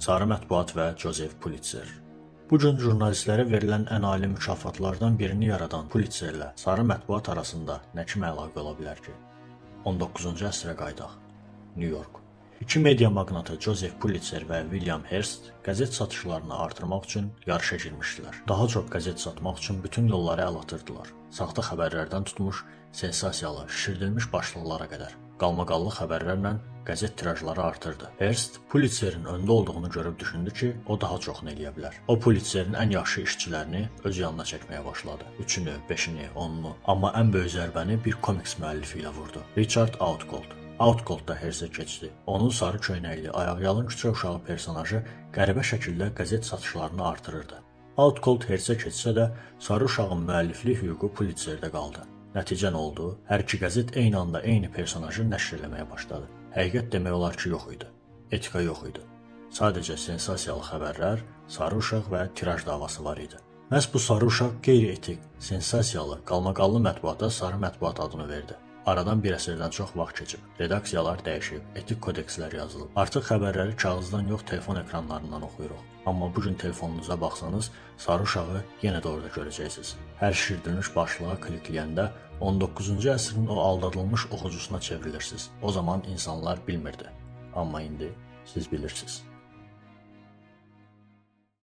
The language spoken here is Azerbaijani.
Sarı mətbuat və Joseph Pulitzer. Bu gün jurnalistlərə verilən ən ali mükafatlardan birini yaradan Pulitzerlə sarı mətbuat arasında nə kimi əlaqə ola bilər ki? 19-cu əsrə qaydaq. New York. İki media maqnatı Joseph Pulitzer və William Hearst qəzet satışlarını artırmaq üçün yarışa girmişdilər. Daha çox qəzet satmaq üçün bütün yolları əl atırdılar. Saxta xəbərlərdən tutmuş, sensasiyalı, şişirdilmiş başlıqlara qədər. Qalmaqallı xəbərlərlə qəzet tirajları artırdı. Hearst Pulitzerin öndə olduğunu görüb düşündü ki, o daha çoxunu eləyə bilər. O Pulitzerin ən yaxşı işçilərini öz yanına çəkməyə başladı. 3-ünü, 5-ini, 10-unu. Amma ən böyük zərbəni bir komiks müəllifi ilə vurdu. Richard Outcault. Outcault da Hearstə keçdi. Onun sarı köynəkli, ayaqyalın küçə uşağı personajı qəribə şəkildə qəzet satışlarını artırırdı. Outcault Hearstə keçsə də, sarı uşağın müəlliflik hüququ Pulitzerdə qaldı. Nəticə nə oldu? Hər iki qəzet eyni anda eyni personajı nəşr eləməyə başladı. Həqiqət demək olar ki, yox idi. Etika yox idi. Sadəcə sensasiyalı xəbərlər, sarı uşaq və tiraj davası var idi. Məhz bu sarı uşaq qeyri-etik, sensasiyalı, qalmaqallı mətbuata sarı mətbuat adını verdi. Aradan bir əsrdən çox vaxt keçib, redaksiyalar dəyişib, etik kodekslər yazılıb. Artıq xəbərləri kağızdan yox, telefon ekranlarından oxuyuruq. Amma bugün telefonunuza baxsanız, sarı uşağı yenə də orada görəcəksiniz. Hər şişirdilmiş başlığa klikləyəndə 19-cu əsrin o aldadılmış oxucusuna çevrilirsiniz. O zaman insanlar bilmirdi. Amma indi siz bilirsiniz.